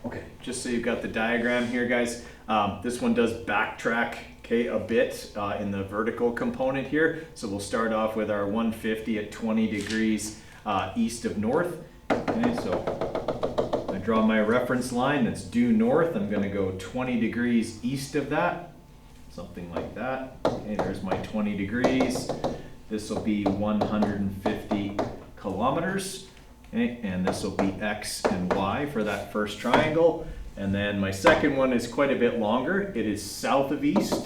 Okay, just so you've got the diagram here, guys. This one does backtrack, okay, a bit in the vertical component here. So we'll start off with our 150 at 20 degrees east of north. Okay, so I draw my reference line that's due north. I'm going to go 20 degrees east of that, something like that. Okay, there's my 20 degrees. This will be 150 kilometers. Okay, and this will be X and Y for that first triangle. And then my second one is quite a bit longer. It is south of east.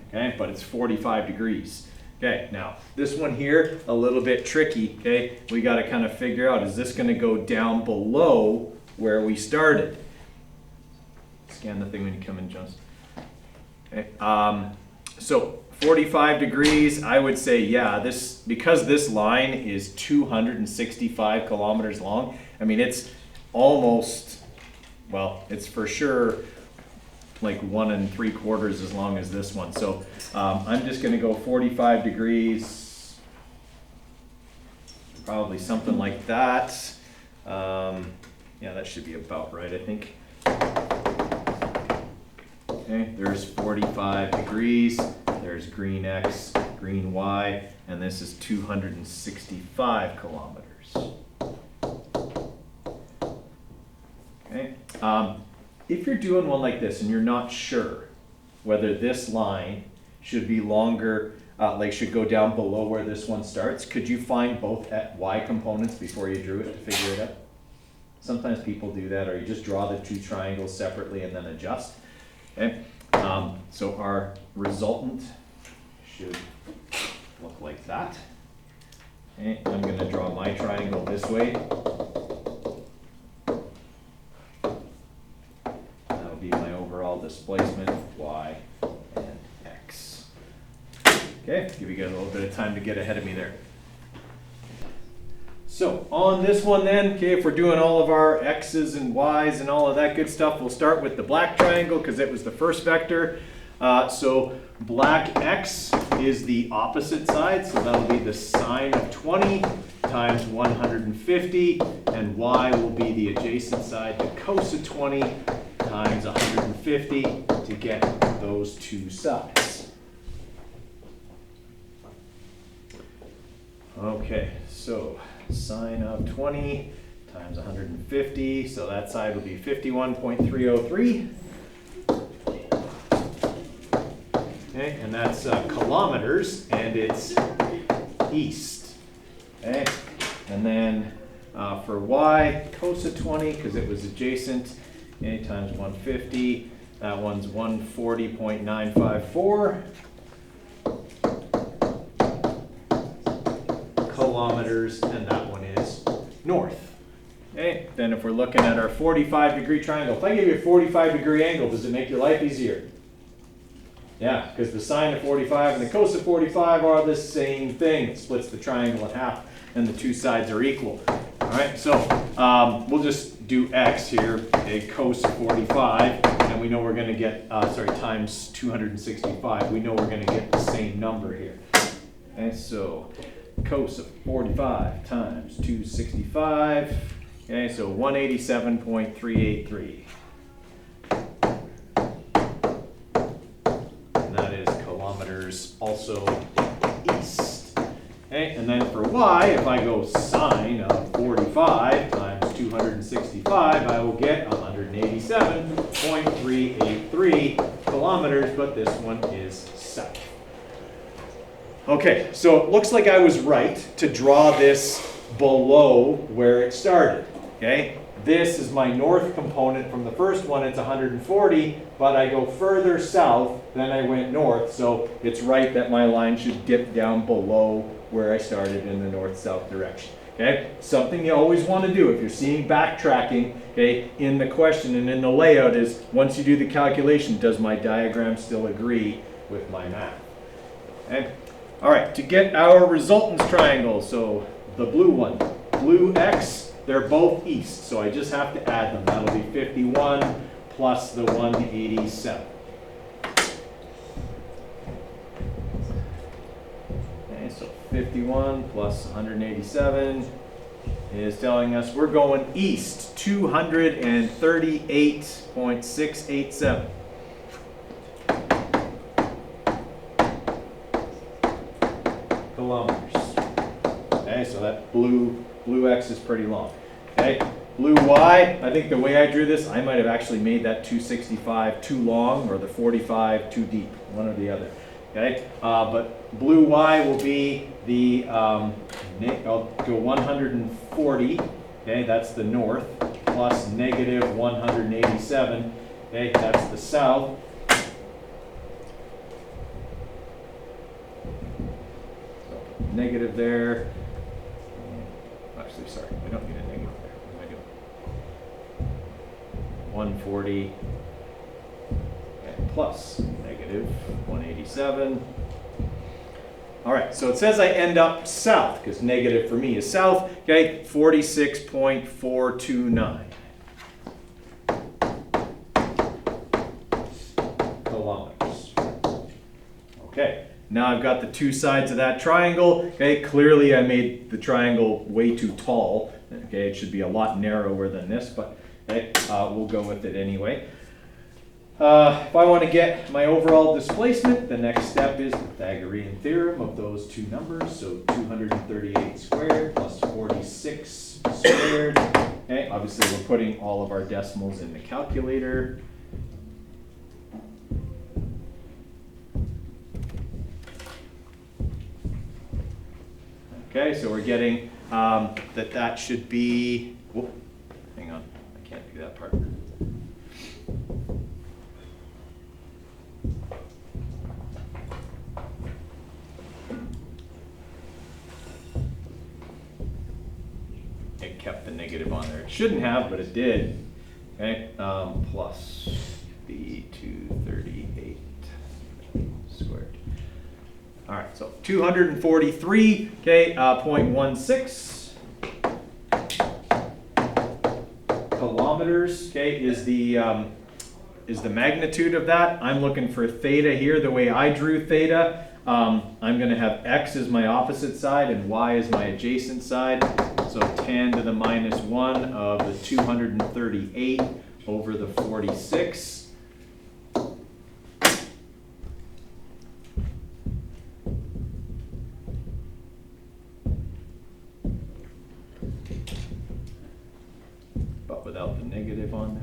Okay, but it's 45 degrees. Okay, now this one here, a little bit tricky. Okay, we got to kind of figure out, is this going to go down below where we started? Scan the thing when you come in, Jones. Okay, so 45 degrees, I would say, yeah, because this line is 265 kilometers long, I mean, it's almost, well, it's for sure like 1 3/4 as long as this one. So I'm just going to go 45 degrees, probably something like that. Yeah, that should be about right, I think. Okay, there's 45 degrees. There's green X, green Y, and this is 265 kilometers. Okay. If you're doing one like this and you're not sure whether this line should be longer, like should go down below where this one starts, could you find both Y components before you drew it to figure it out? Sometimes people do that, or you just draw the two triangles separately and then adjust. Okay. So our resultant should look like that. Okay, I'm going to draw my triangle this way. That'll be my overall displacement, Y and X. Okay, give you guys a little bit of time to get ahead of me there. So on this one then, okay, if we're doing all of our X's and Y's and all of that good stuff, we'll start with the black triangle because it was the first vector. So black X is the opposite side, so that'll be the sine of 20 times 150, and Y will be the adjacent side, the cos of 20 times 150 to get those two sides. Okay, so sine of 20 times 150, so that side will be 51.303. Okay, and that's kilometers, and it's east. Okay, and then for Y, cos of 20, because it was adjacent, okay, times 150, that one's 140.954 kilometers, and that one is north. Okay, then if we're looking at our 45-degree triangle, if I give you a 45-degree angle, does it make your life easier? Yeah, because the sine of 45 and the cos of 45 are the same thing. It splits the triangle in half, and the two sides are equal. All right, so we'll just do X here, a cos of 45, and we know we're going to get, times 265. We know we're going to get the same number here. Okay, so cos of 45 times 265, okay, so 187.383. And that is kilometers also east. Okay, and then for Y, if I go sine of 45 times 265, I will get 187.383 kilometers, but this one is south. Okay, so it looks like I was right to draw this below where it started. Okay, this is my north component from the first one. It's 140, but I go further south than I went north, so it's right that my line should dip down below where I started in the north-south direction. Okay, something you always want to do if you're seeing backtracking, okay, in the question and in the layout is once you do the calculation, does my diagram still agree with my math? Okay. All right, to get our resultants triangle, so the blue one, blue X, they're both east, so I just have to add them. That'll be 51 plus the 187. Okay, so 51 plus 187 is telling us we're going east 238.687 kilometers. Okay, so that blue X is pretty long. Okay, blue Y, I think the way I drew this, I might have actually made that 265 too long or the 45 too deep, one or the other. Okay, but blue Y will be the, I'll go 140, okay, that's the north, plus negative 187, okay, that's the south. So negative there. Actually, sorry, we don't need a negative there. What am I doing? 140 and plus negative 187. All right, so it says I end up south, because negative for me is south, okay, 46.429 kilometers. Okay, now I've got the two sides of that triangle. Okay, clearly I made the triangle way too tall. Okay, it should be a lot narrower than this, but okay, we'll go with it anyway. If I want to get my overall displacement, the next step is the Pythagorean theorem of those two numbers. So 238 squared plus 46 squared. Okay, obviously we're putting all of our decimals in the calculator. Okay, so we're getting that should be, whoop, hang on, I can't do that part. It kept the negative on there. It shouldn't have, but it did. Okay, plus the 238 squared. All right, so 243, okay, 0.16 kilometers, okay, is the magnitude of that. I'm looking for theta here. The way I drew theta, I'm going to have x as my opposite side and y as my adjacent side. So 10 to the minus 1 of the 238 over the 46. But without the negative on there.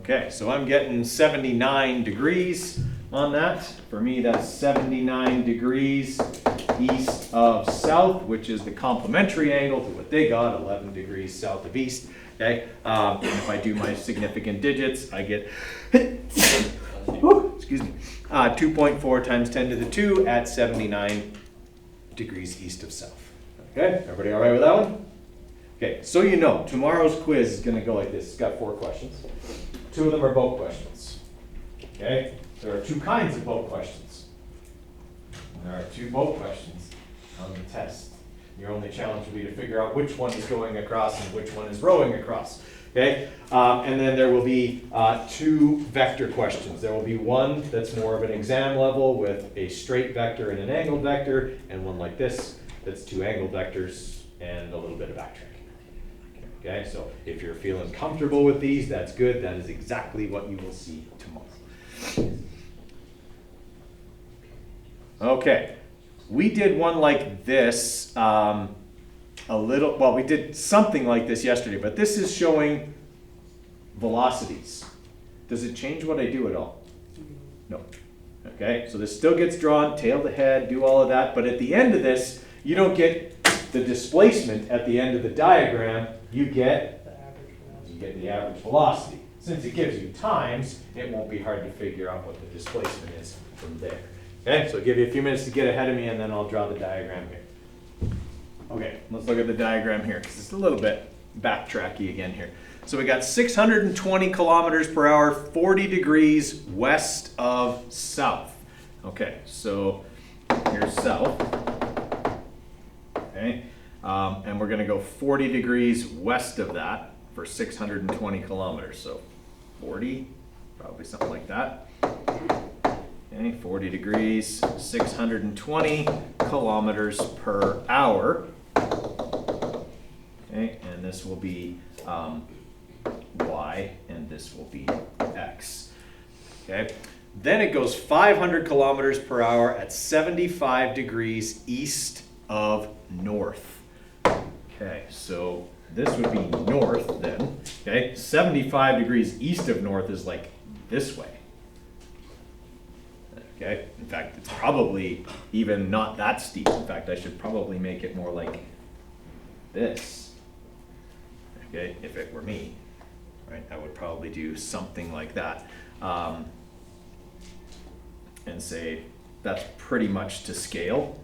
Okay, so I'm getting 79 degrees on that. For me, that's 79 degrees east of south, which is the complementary angle to what they got, 11 degrees south of east. Okay, if I do my significant digits, I get, excuse me, 2.4 times 10 to the 2 at 79 degrees east of south. Okay, everybody all right with that one? Okay, so you know, tomorrow's quiz is going to go like this. It's got 4 questions. 2 of them are boat questions. Okay, there are 2 kinds of boat questions. And there are 2 boat questions on the test. Your only challenge will be to figure out which one is going across and which one is rowing across. Okay, and then there will be 2 vector questions. There will be one that's more of an exam level with a straight vector and an angled vector, and one like this that's 2 angled vectors and a little bit of backtracking. Okay, so if you're feeling comfortable with these, that's good. That is exactly what you will see tomorrow. Okay, we did one like this we did something like this yesterday, but this is showing velocities. Does it change what I do at all? No. Okay, so this still gets drawn, tail to head, do all of that, but at the end of this, you don't get the displacement at the end of the diagram, you get the average velocity. Since it gives you times, it won't be hard to figure out what the displacement is from there. Okay, so I'll give you a few minutes to get ahead of me and then I'll draw the diagram here. Okay, let's look at the diagram here because it's a little bit backtracky again here. So we got 620 kilometers per hour, 40 degrees west of south. Okay, so here's south. Okay, and we're going to go 40 degrees west of that for 620 kilometers. So 40, probably something like that. Okay, 40 degrees, 620 kilometers per hour. Okay, and this will be y, and this will be x. Okay, then it goes 500 kilometers per hour at 75 degrees east of north. Okay, so this would be north then. Okay, 75 degrees east of north is like this way. Okay, in fact, it's probably even not that steep. In fact, I should probably make it more like this. Okay, if it were me, right, I would probably do something like that. And say that's pretty much to scale.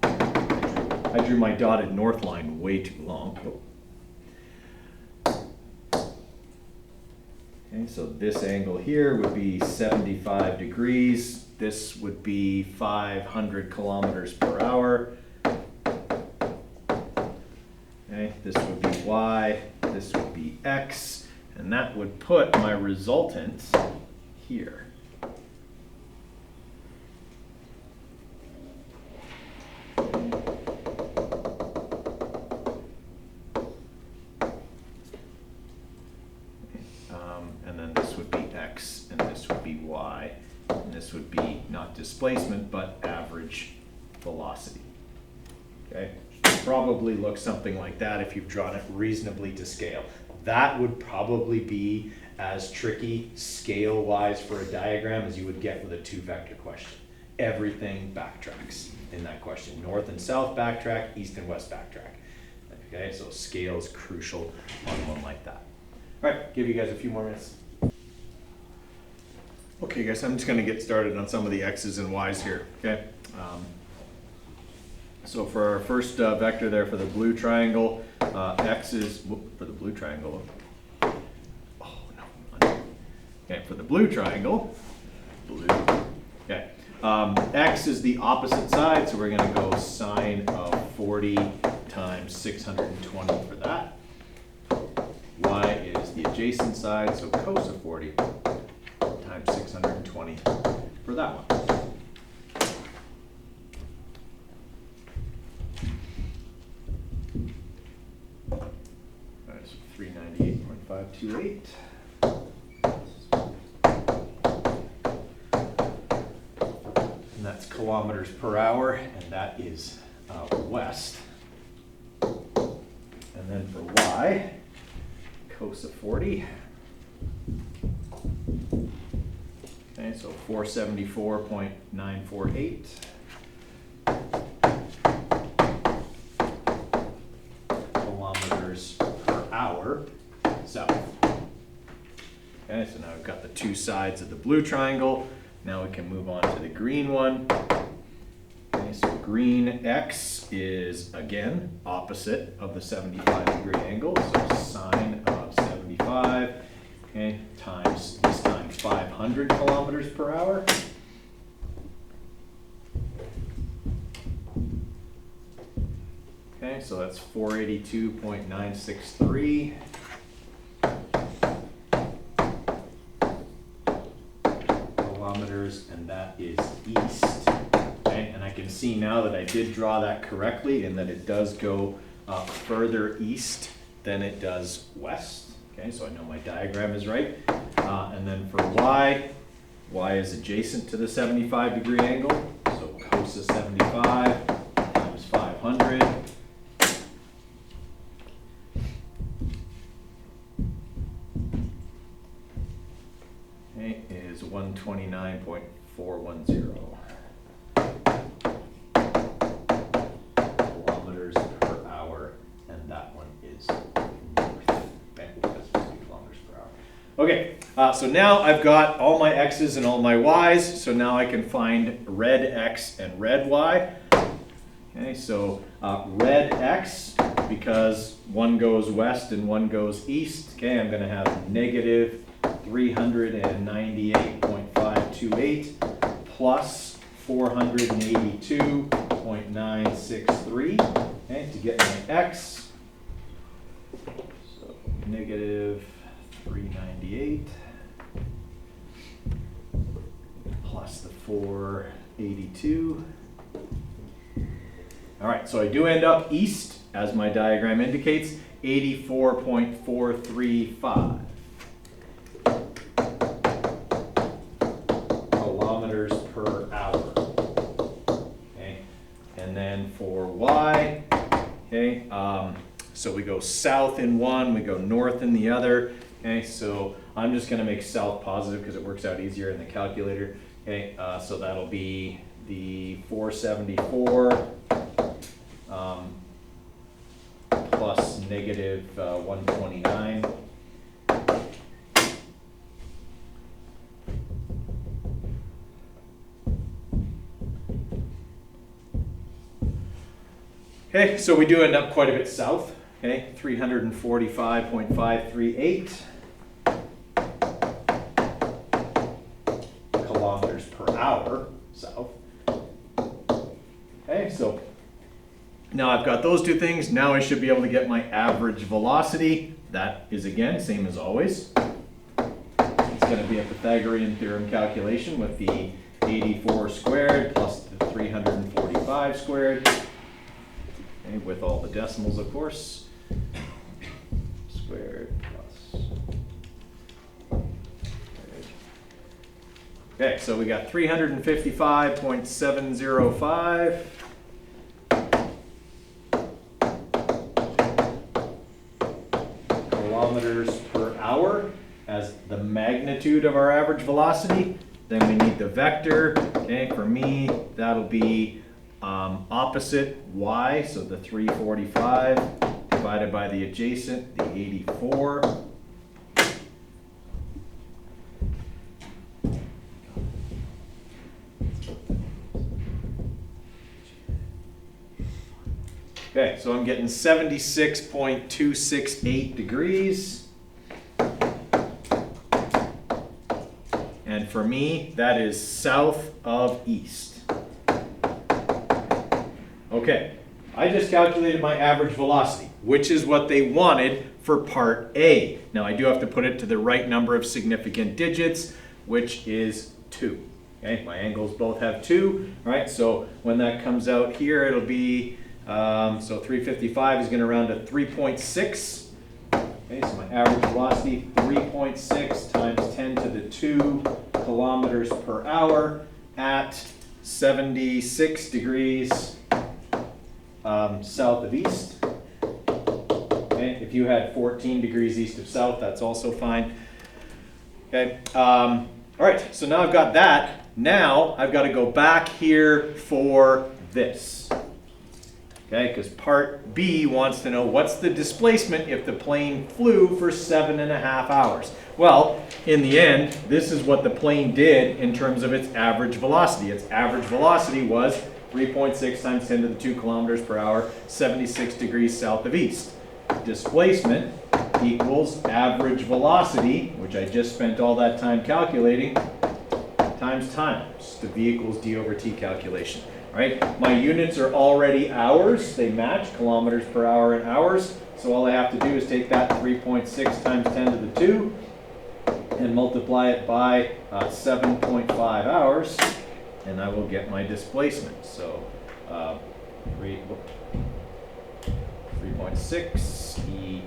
I drew my dotted north line way too long. Okay, so this angle here would be 75 degrees. This would be 500 kilometers per hour. Okay, this would be y, this would be x, and that would put my resultant here. And then this would be x, and this would be y, and this would be not displacement, but average velocity. Okay, probably look something like that if you've drawn it reasonably to scale. That would probably be as tricky scale-wise for a diagram as you would get with a two-vector question. Everything backtracks in that question. North and south backtrack, east and west backtrack. Okay, so scale is crucial on one like that. All right, give you guys a few more minutes. Okay guys, I'm just gonna get started on some of the X's and Y's here, okay? So for our first vector there for the blue triangle, X is, for the blue triangle, oh no, okay, for the blue triangle, okay, X is the opposite side, so we're gonna go sine of 40 times 620 for that. Y is the adjacent side, so cos of 40 times 620 for that one. All right, so 398.528. And that's kilometers per hour, and that is west. And then for Y, cos of 40. Okay, so 474.948 kilometers per hour south. Okay, so now we've got the two sides of the blue triangle. Now we can move on to the green one. Okay, so green X is again opposite of the 75 degree angle, so sine of 75, okay, times this time 500 kilometers per hour. Okay, so that's 482.963 kilometers, and that is east. Okay, and I can see now that I did draw that correctly and that it does go further east than it does west. Okay, so I know my diagram is right. And then for Y, Y is adjacent to the 75 degree angle, so cos of 75 times 500. Okay, is 129.410 kilometers per hour, and that one is north. Kilometers per hour. Okay, so now I've got all my X's and all my Y's, so now I can find red X and red Y. Okay, so red X, because one goes west and one goes east, okay, I'm going to have negative 398.528 plus 482.963, okay, to get my X. So negative 398 plus the 8482. All right, so I do end up east, as my diagram indicates, 84.435 kilometers per hour. Okay, and then for y, okay, so we go south in one, we go north in the other. Okay, so I'm just going to make south positive because it works out easier in the calculator. Okay, so that'll be the 474 plus negative 129. Okay, so we do end up quite a bit south. Okay, 345.538 kilometers per hour south. Okay, so now I've got those two things. Now I should be able to get my average velocity. That is, again, same as always. It's going to be a Pythagorean theorem calculation with the 84 squared plus the 345 squared. Okay, with all the decimals, of course. Squared plus squared. Okay, so we got 355.705. Kilometers per hour as the magnitude of our average velocity. Then we need the vector. Okay, for me, that'll be opposite y, so the 345 divided by the adjacent, the 84. Okay, so I'm getting 76.268 degrees. And for me, that is south of east. Okay, I just calculated my average velocity, which is what they wanted for part A. Now I do have to put it to the right number of significant digits, which is 2. Okay, my angles both have 2. All right, so when that comes out here, it'll be, so 355 is going to round to 3.6. Okay, so my average velocity, 3.6 times 10 to the 2 kilometers per hour at 76 degrees south of east. Okay, if you had 14 degrees east of south, that's also fine. Okay, all right, so now I've got that. Now I've got to go back here for this. Okay, because part B wants to know what's the displacement if the plane flew for 7.5 hours. Well, in the end, this is what the plane did in terms of its average velocity. Its average velocity was 3.6 times 10 to the 2 kilometers per hour, 76 degrees south of east. Displacement equals average velocity, which I just spent all that time calculating, times time. It's the V equals D over T calculation. Right? My units are already hours. They match, kilometers per hour and hours. So all I have to do is take that 3.6 times 10 to the 2 and multiply it by 7.5 hours, and I will get my displacement. So 3.6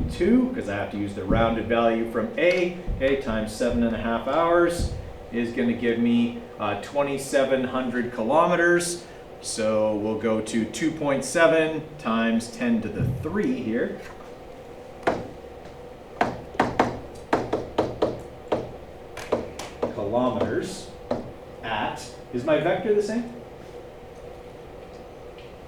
E2, because I have to use the rounded value from A, okay, times 7.5 hours is going to give me 2,700 kilometers. So we'll go to 2.7 times 10 to the 3 here. Kilometers at, is my vector the same?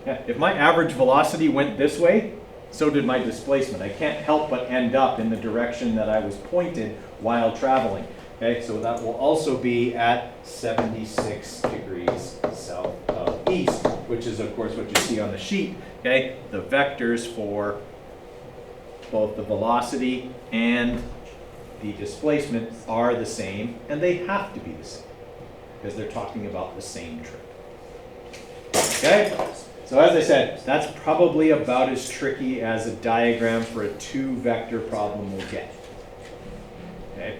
Yeah, if my average velocity went this way, so did my displacement. I can't help but end up in the direction that I was pointed while traveling. Okay, so that will also be at 76 degrees south of east, which is of course what you see on the sheet. Okay, the vectors for both the velocity and the displacement are the same, and they have to be the same because they're talking about the same trip. Okay, so as I said, that's probably about as tricky as a diagram for a 2-vector problem will get. Okay.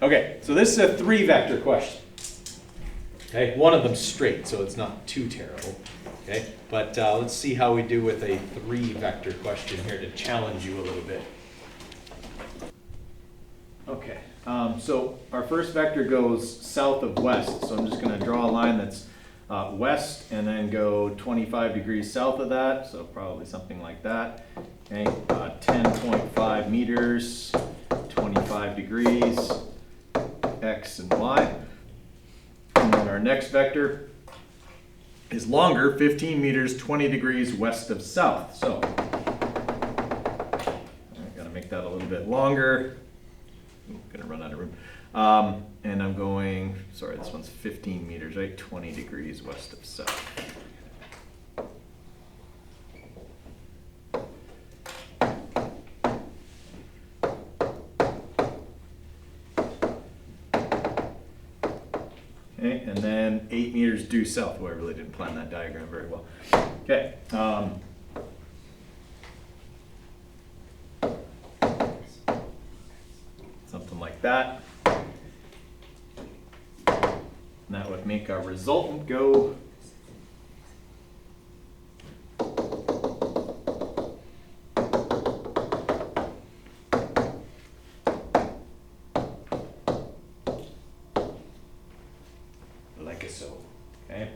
Okay, so this is a 3-vector question. Okay, one of them straight, so it's not too terrible. Okay, but let's see how we do with a 3-vector question here to challenge you a little bit. Okay, so our first vector goes south of west, so I'm just going to draw a line that's west and then go 25 degrees south of that, so probably something like that. Okay, 10.5 meters, 25 degrees, x and y. And then our next vector is longer, 15 meters, 20 degrees west of south. So I've got to make that a little bit longer. I'm going to run out of room. And I'm going, sorry, this one's 15 meters, right? 20 degrees west of south. Okay, and then 8 meters due south. Well, I really didn't plan that diagram very well. Okay. Something like that. And that would make our resultant go like so. Okay.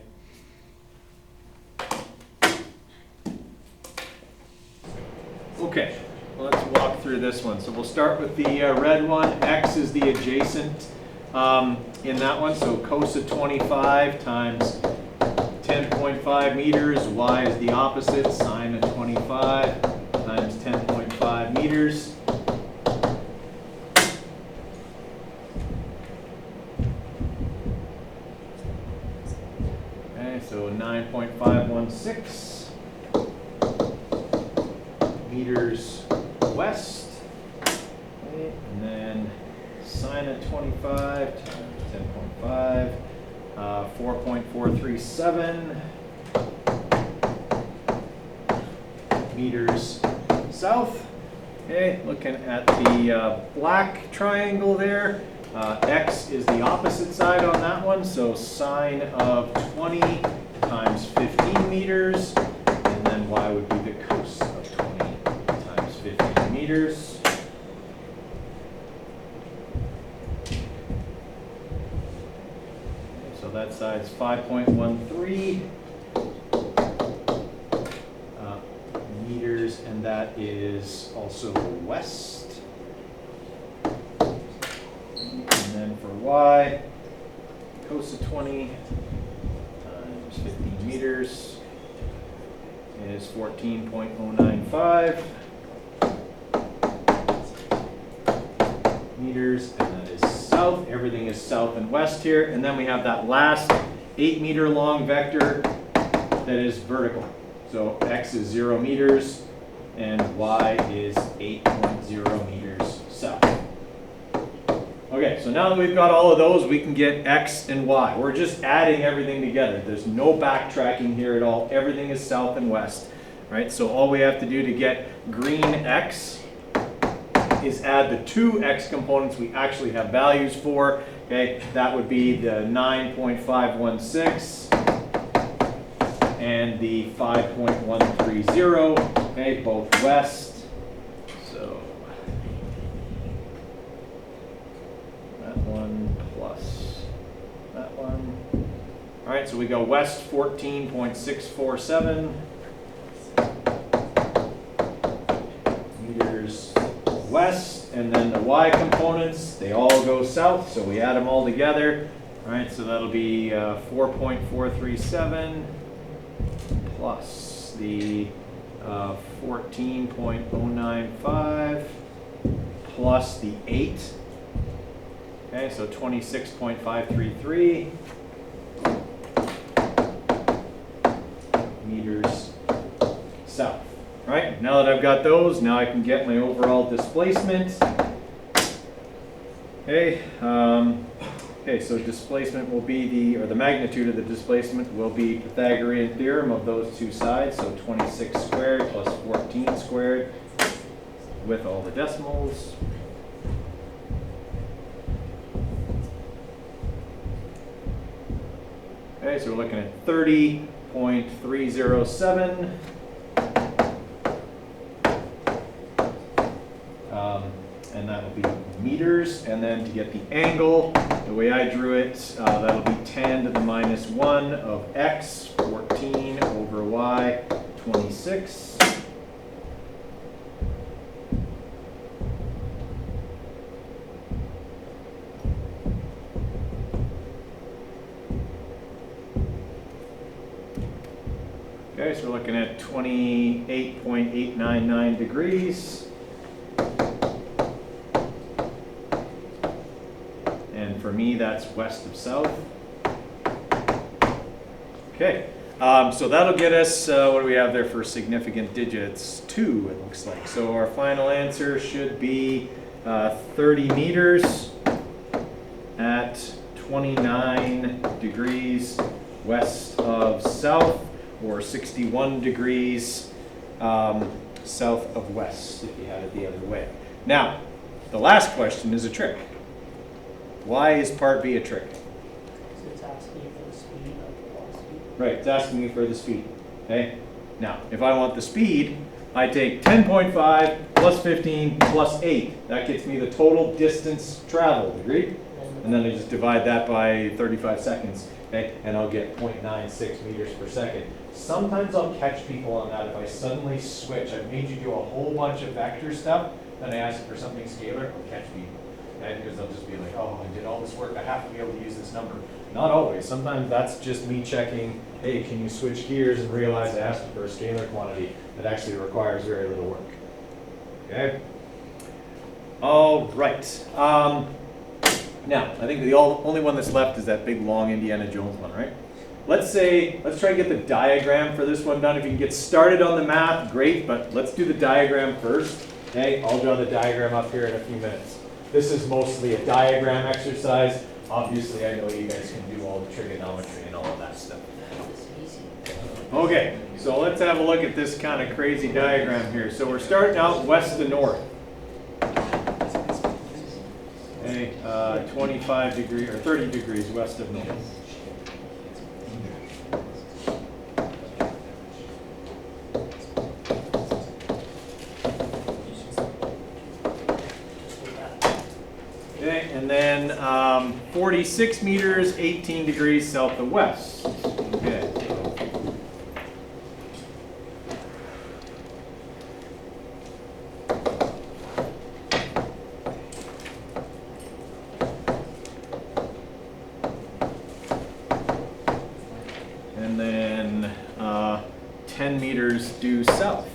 Okay, well, let's walk through this one. So we'll start with the red one. X is the adjacent in that one. So cos of 25 times 10.5 meters. Y is the opposite. Sine of 25 times 10.5 meters. Okay, so 9.516 meters west. Okay, and then sine of 25 times 10.5, 4.437 meters south. Okay, looking at the black triangle there, x is the opposite side on that one, so sine of 20 times 15 meters, and then y would be the cos of 20 times 15 meters. So that side's 5.13 meters, and that is also west. And then for y, cos of 20 times 15 meters is 14.095 meters, and that is south. Everything is south and west here. And then we have that last 8 meter long vector that is vertical. So x is 0 meters and y is 8.0 meters south. Okay, so now that we've got all of those, we can get x and y. We're just adding everything together. There's no backtracking here at all. Everything is south and west, right? So all we have to do to get green x is add the two x components we actually have values for. Okay, that would be the 9.516 and the 5.130. Okay, both west. So that one plus that one. All right, so we go west 14.647 meters west, and then the y components, they all go south, so we add them all together. All right, so that'll be 4.437 plus the 14.095 plus the 8. Okay, so 26.533 meters south. All right, now that I've got those, now I can get my overall displacement. Okay, okay, so displacement will be the magnitude of the displacement will be Pythagorean theorem of those two sides, so 26 squared plus 14 squared with all the decimals. Okay, so we're looking at 30.307. And that'll be meters. And then to get the angle, the way I drew it, that'll be 10 to the minus 1 of x, 14 over y, 26. Okay, so we're looking at 28.899 degrees. And for me, that's west of south. Okay, so that'll get us, what do we have there for significant digits? 2, it looks like. So our final answer should be 30 meters at 29 degrees west of south, or 61 degrees south of west, if you had it the other way. Now, the last question is a trick. Why is part B a trick? So it's asking you for the speed of the velocity. Right, it's asking me for the speed. Okay? Now, if I want the speed, I take 10.5 plus 15 plus 8. That gets me the total distance traveled, agreed? And then I just divide that by 35 seconds, okay? And I'll get 0.96 meters per second. Sometimes I'll catch people on that if I suddenly switch. I've made you do a whole bunch of vector stuff, then I ask for something scalar, I'll catch people. Okay? Because they'll just be like, oh, I did all this work, I have to be able to use this number. Not always. Sometimes that's just me checking, hey, can you switch gears, and realize I asked for a scalar quantity that actually requires very little work. Okay? All right. Now, I think the only one that's left is that big, long Indiana Jones one, right? Let's try and get the diagram for this one done. If you can get started on the math, great, but let's do the diagram first. Okay, I'll draw the diagram up here in a few minutes. This is mostly a diagram exercise. Obviously, I know you guys can do all the trigonometry and all of that stuff. Okay, so let's have a look at this kind of crazy diagram here. So we're starting out west to north. Okay, 25 degrees or 30 degrees west of north. Okay, and then 46 meters, 18 degrees south of west. Okay. And then 10 meters due south.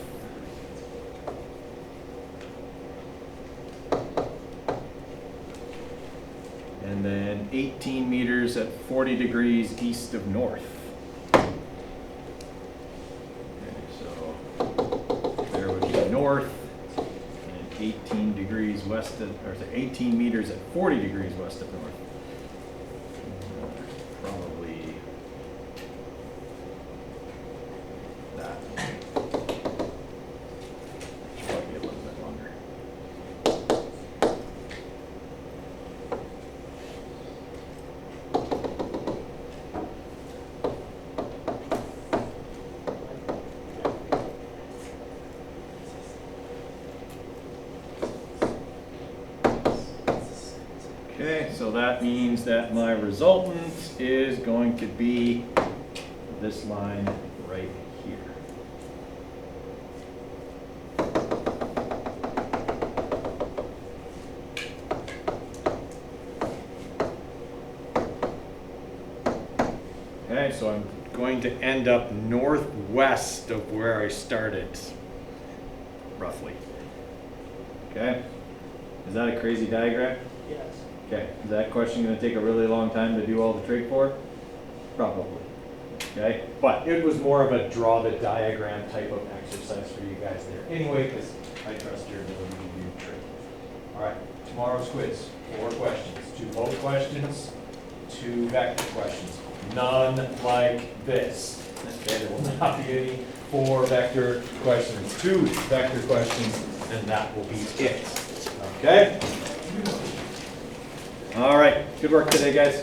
And then 18 meters at 40 degrees east of north. Okay, so there would be north, and 18 degrees west of, or 18 meters at 40 degrees west of north. Probably that. Should probably be a little bit longer. Okay, so that means that my resultant is going to be this line right here. Okay, so I'm going to end up northwest of where I started, roughly. Okay, is that a crazy diagram? Yes. Okay, is that question going to take a really long time to do all the trig for? Probably. Okay, but it was more of a draw the diagram type of exercise for you guys there. Anyway, because I trust your ability to do trig. All right, tomorrow's quiz, 4 questions. 2 mode questions, 2 vector questions. None like this. Okay, there will not be any 4 vector questions, 2 vector questions, and that will be it. Okay? All right, good work today, guys.